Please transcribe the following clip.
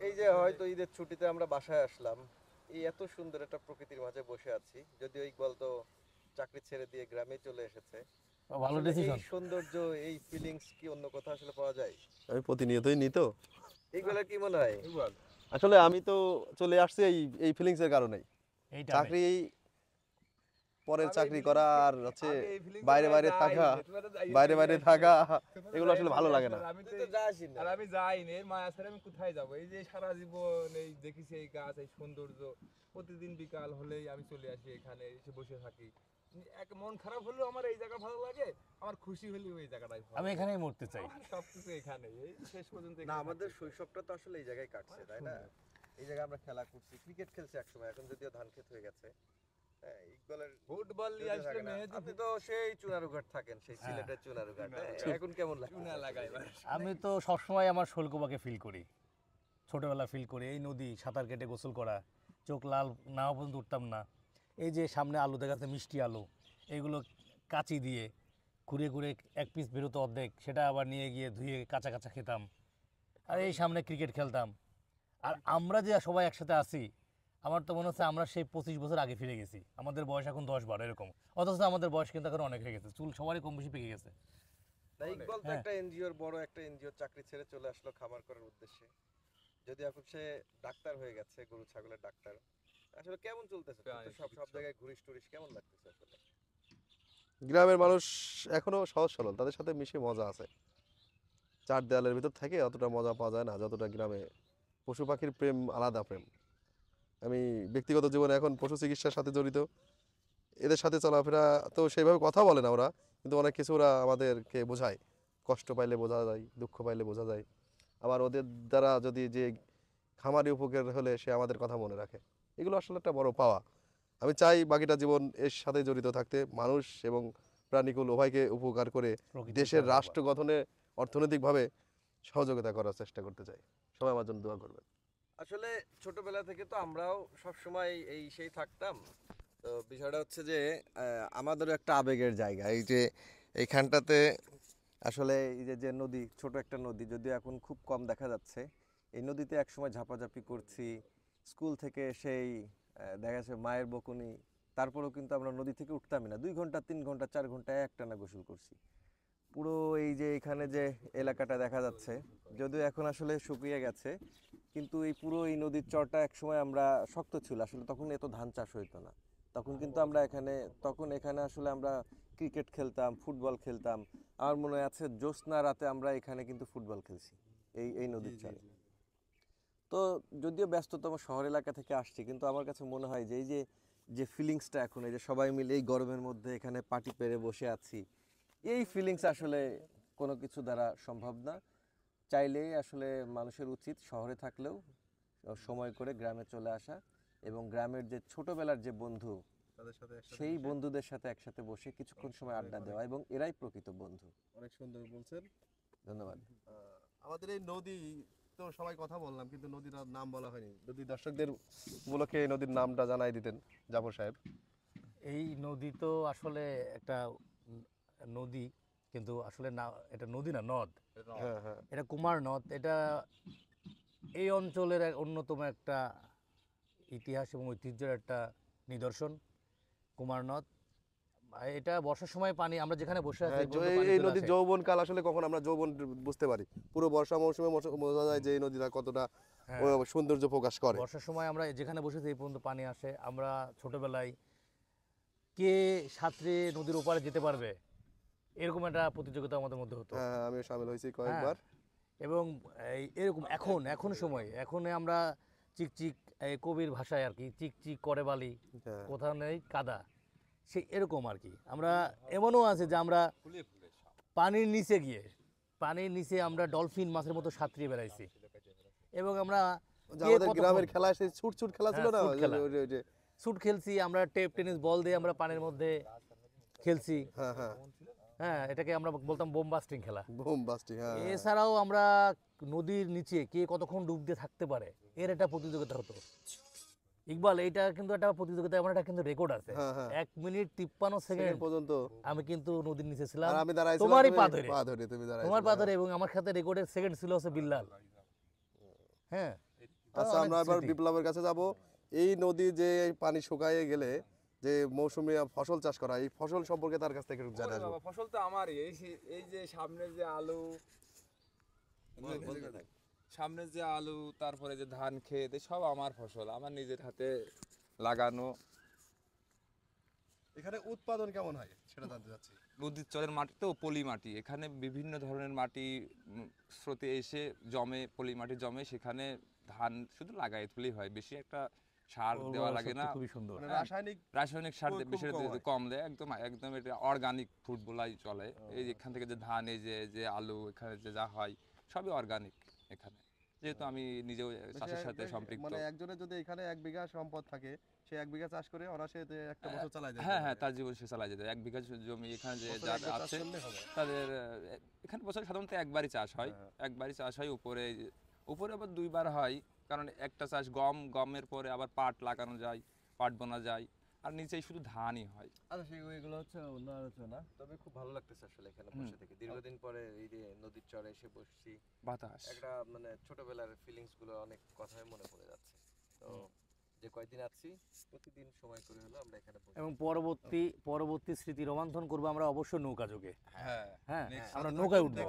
এই যে হয়তো ঈদের ছুটিতে আমরা বাসায় আসলাম, এই এত সুন্দর একটা প্রকৃতির মাঝে বসে আছি, যদিও ইকবাল তো চাকরি ছেড়ে দিয়ে গ্রামে চলে এসেছে। ভালো আসলে এই ডিসিশন। সৌন্দর্য, এই ফিলিংস কি অন্য কোথাও আসলে পাওয়া যায়? আমি প্রতিনিয়তই নিই তো। ইকবালের কি মনে হয়? আসলে আমি তো চলে আসছি এই এই ফিলিংসের কারণেই। এইটা চাকরি, পরের চাকরি করা আর হচ্ছে বাইরে বাইরে থাকা, বাইরে বাইরে থাকা, এগুলো আসলে ভালো লাগে না। আমি তুই তো তো যাসই না। আর আমি যাইনি, এর মায়া ছাড়া আমি কোথায় যাবো? এই যে সারা জীবন এই দেখিছি এই গাছ, এই সৌন্দর্য, প্রতিদিন বিকাল হলেই আমি চলে আসি এখানে, এসে বসে থাকি। এক মন খারাপ হলেও আমার এই জায়গা ভালো লাগে, আমার খুশি হলেও এই জায়গাটাই ভালো আমি লাগে। এখানেই মরতে চাই। আমার সবকিছু এখানে, এই শেষ পর্যন্ত না, এখানে আমাদের থাকতে চাই। শৈশবটা তো আসলে এই জায়গায় কাটছে, তাই না? এই জায়গায় আমরা খেলা করছি, ক্রিকেট খেলছি একসময়, এখন যদিও ধান ক্ষেত হয়ে গেছে। হ্যাঁ, ইকবালের ফুটবল নিয়ে যদিও আসলে থাকে না। মেহেদি আপনি তো সেই চুনারুঘাট থাকেন, সেই সিলেটের চুনারুঘাট। এখন কেমন লাগে? চুনা লাগাই বাস। আমি তো সবসময় আমার শৈলকুপাকে ফিল করি, ছোটোবেলা ফিল করি। এই নদী, সাঁতার কেটে গোসল করা, চোখ লাল না হওয়া পর্যন্ত উঠতাম না। এই যে সামনে আলু দেখা যাচ্ছে, মিষ্টি আলু, এইগুলো কাঁচি দিয়ে ঘুরে ঘুরে এক পিস বেরোতো অর্ধেক, সেটা আবার নিয়ে গিয়ে ধুয়ে কাঁচা কাঁচা খেতাম। আর এই সামনে ক্রিকেট খেলতাম। আর আমরা যে সবাই একসাথে আছি, আমার তো মনে হচ্ছে আমরা সেই 25 বছর আগে ফিরে গেছি। আমাদের বয়স এখন 10-12 এরকম, অথচ আমাদের বয়স কিন্তু এখন অনেক হয়ে গেছে, চুল সবারই কম বেশি পেকে গেছে। না, ইকবাল তো হ্যাঁ। একটা এনজিওর, বড় একটা এনজিওর চাকরি ছেড়ে চলে আসলো খামার করার উদ্দেশ্যে। যদি এখন সে ডাক্তার হয়ে গেছে, গরু ছাগলের ডাক্তার। আসলে কেমন চলতেছে? তুই তো সব সব জায়গায় ঘুরিস টুরিস, কেমন লাগতেছে আসলে? গ্রামের মানুষ এখনো সহজ সরল, তাদের সাথে মিশে মজা আছে। চার দেয়ালের ভিতর থেকে অতটা মজা পাওয়া যায় না যতটা গ্রামে। পশু পাখির প্রেম আলাদা প্রেম। আমি ব্যক্তিগত জীবনে এখন পশু চিকিৎসার সাথে জড়িত। এদের সাথে চলাফেরা তো সেইভাবে কথা বলে না ওরা, কিন্তু অনেক কিছু ওরা আমাদেরকে বোঝায়। কষ্ট পাইলে বোঝা যায়, দুঃখ পাইলে বোঝা যায়। আবার ওদের দ্বারা যদি যে খামারি উপকার হলে সে আমাদের কথা মনে রাখে। এগুলো আসলে একটা বড় পাওয়া। আমি চাই বাকিটা জীবন এর সাথে জড়িত থাকতে, মানুষ এবং প্রাণীকুল উভয়কে উপকার করে প্রকৃতির দেশের উপকার রাষ্ট্র গঠনে অর্থনৈতিকভাবে সহযোগিতা করার চেষ্টা করতে চাই। সবাই আমার জন্য দোয়া করবেন। আসলে ছোটবেলা থেকে তো আমরাও সব সময় এই সেই থাকতাম। তো বিষয়টা হচ্ছে যে আমাদেরও একটা আবেগের জায়গা, এই যে এইখানটাতে আসলে এই যে যে নদী, ছোট একটা নদী, যদিও এখন খুব কম দেখা যাচ্ছে। এই নদীতে একসময় ঝাপাঝাপি করছি, স্কুল থেকে সেই দেখা যাচ্ছে মায়ের বকুনি, তারপরেও কিন্তু আমরা নদী থেকে উঠতামই না। 2 ঘন্টা 3 ঘন্টা 4 ঘন্টা একটানা গোসল করছি। পুরো এই যে এখানে যে এলাকাটা দেখা যাচ্ছে, যদিও এখন আসলে শুকিয়ে গেছে, কিন্তু এই পুরো এই নদীর চরটা একসময় আমরা শক্ত ছিল। আসলে তখন এত ধান চাষ হইতো না। তখন কিন্তু আমরা এখানে, তখন এখানে আসলে আমরা ক্রিকেট খেলতাম, ফুটবল খেলতাম। আমার মনে আছে জ্যোৎস্না রাতে আমরা এখানে কিন্তু ফুটবল খেলছি এই এই নদীর চরে। তো যদিও ব্যস্ততম শহর এলাকা থেকে আসছি, কিন্তু আমার কাছে মনে হয় যে এই যে যে ফিলিংসটা এখন, এই যে সবাই মিলে এই গরমের মধ্যে এখানে পাটি পেরে বসে আছি, এই ফিলিংস আসলে কোনো কিছু দ্বারা সম্ভব না। চাইলেই আসলে মানুষের উচিত শহরে থাকলেও সময় করে গ্রামে চলে আসা, এবং গ্রামের যে ছোটবেলার যে বন্ধু, তাদের সাথে সেই বন্ধুদের সাথে একসাথে বসে কিছুক্ষণ সময় আড্ডা দেওয়া, এবং এরাই প্রকৃত বন্ধু। অনেক সুন্দর বলছেন। ধন্যবাদ। আমাদের এই নদী তো সবাই কথা বললাম, কিন্তু নদীর নাম বলা হয়নি। যদি দর্শকদের উপলক্ষে এই নদীর নামটা জানাই দিতেন জাফর সাহেব। এই নদী তো আসলে একটা নদী, কিন্তু আসলে না, এটা নদী না, নদ। হ্যাঁ হ্যাঁ। এটা কুমার নদ। এটা এই অঞ্চলের এক অন্যতম একটা ইতিহাস এবং ঐতিহ্যের একটা নিদর্শন, কুমার নদ। এটা বর্ষার সময় পানি, আমরা যেখানে বসে আছি এই পর্যন্ত পানি এই চলে নদীর আসে। যৌবন কাল আসলে কখন আমরা যৌবন বুঝতে পারি, পুরো বর্ষা মৌসুমে বোঝা যায় যে এই নদীটা কতটা হ্যাঁ, সৌন্দর্য প্রকাশ করে। বর্ষার সময় আমরা যেখানে বসেছি এই পর্যন্ত পানি আসে। আমরা ছোটবেলায় কে সাঁতরে নদীর ওপারে যেতে পারবে, এরকম একটা প্রতিযোগিতা আমাদের মধ্যে হতো। হ্যাঁ হ্যাঁ, আমিও সামিল হয়েছি হ্যাঁ, কয়েকবার। এবং এরকম এখন সময়, এখন আমরা চিকচিক, এই কবির ভাষায় আর কি, চিকচিক করে বালি, হ্যাঁ। কোথাও নেই কাদা, সেই এরকম আর কি। আমরা এমনও আছে যে আমরা পানির নিচে গিয়ে, পানির নিচে আমরা ডলফিন মাছের মতো সাঁতরিয়ে বেড়াইছি। এবং আমরা যে কে আমাদের কতক্ষণ- গ্রামের খেলা সেই ছুট ছুট খেলা ছিল হ্যাঁ, না, ছুট খেলা। ওই যে শুট খেলছি আমরা, টেপ টেনিস বল দিয়ে আমরা পানির মধ্যে খেলছি। হ্যাঁ হ্যাঁ, হ্যাঁ, এটাকে আমরা বলতাম বোম বাস্টিং খেলা। Broom busting. হ্যাঁ হ্যাঁ। এছাড়াও আমরা নদীর নিচে কে কতক্ষণ ডুব দিয়ে থাকতে পারে, এর একটা প্রতিযোগিতা হতো। ইকবাল, এইটা কিন্তু একটা প্রতিযোগিতা, আমার একটা কিন্তু রেকর্ড আছে। হ্যাঁ, হ্যাঁ। 1 মিনিট 53 সেকেন্ড সেকেন্ড পর্যন্ত আমি কিন্তু নদীর নিচে ছিলাম, আর আমি দাঁড়াইছিলাম তোমারই পা তুমি ধরে, তুমি দাঁড়াইছিলে। তোমার পা ধরে। এবং আমার সাথে রেকর্ডের সেকেন্ড ছিল হচ্ছে বিল্লাল। হ্যাঁ, আচ্ছা, আমরা এবার বিপ্লবের কাছে যাব। এই নদী যে পানি শুকায়ে গেলে যে মৌসুমী ফসল চাষ করা, এই ফসল সম্পর্কে তার কাছ থেকে একটু জানা ওরে আসবো। বাবা, ফসল তো আমারই। এই যে সামনে যে আলু, সামনে যে আলু, তারপরে যে ধান ক্ষেত, এই সব আমার ফসল, আমার নিজের হাতে লাগানো। এখানে উৎপাদন কেমন হয় সেটা জানতে চাচ্ছি। নদীর চরের মাটি তো পলি মাটি, এখানে বিভিন্ন ধরনের মাটি স্রোতে এসে জমে, পলি মাটি জমে, সেখানে ধান শুধু লাগাই তুলেই হয়, বেশি একটা সার দেওয়া লাগে না। খুবই সুন্দর। মানে হ্যাঁ। রাসায়নিক রাসায়নিক সার খুব বেশি কম হয়। কম দেয়, একদম একদম এটা অর্গানিক ফুড বলাই চলে। এই যে এখান থেকে যে ধান, এই যে আলু, এখানে যে যা হয় সবই অর্গানিক এখানে, যেহেতু আমি নিজেও চাষের সাথে সম্পৃক্ত। মানে একজনের যদি এখানে 1 বিঘা সম্পদ থাকে, সে 1 বিঘা চাষ করে অনাসে একটা বছর চালায় যায়। হ্যাঁ হ্যাঁ, তার জীবন সে চালায় যেতে। 1 বিঘা জমি এখানে যে যার আছে তাদের এখানে বছরে সাধারণত একবারই চাষ হয়। একবারই চাষ হয়, উপরে আবার 2বার হয়, কারণ একটা চাষ গমের পরে আবার পাট লাগানো যায়, পাট বোনা যায়, আর নিচেই শুধু ধানই হয়। আচ্ছা, এগুলো হচ্ছে অন্য আলোচনা। তবে খুব ভালো লাগতেছে আসলে এখানে বসে থেকে, দীর্ঘদিন পরে এই যে নদীর চরে এসে বসছি, বাতাস একটা মানে ছোটবেলার ফিলিংস গুলো অনেক কথাই মনে পড়ে যাচ্ছে। তো যে কয়দিন আছি প্রতিদিন সময় করে হলো আমরা এখানে বসে এবং পরবর্তী স্মৃতি রোমন্থন করবো আমরা অবশ্যই নৌকা যোগে। হ্যাঁ হ্যাঁ, Next আমরা নৌকায় উঠবো।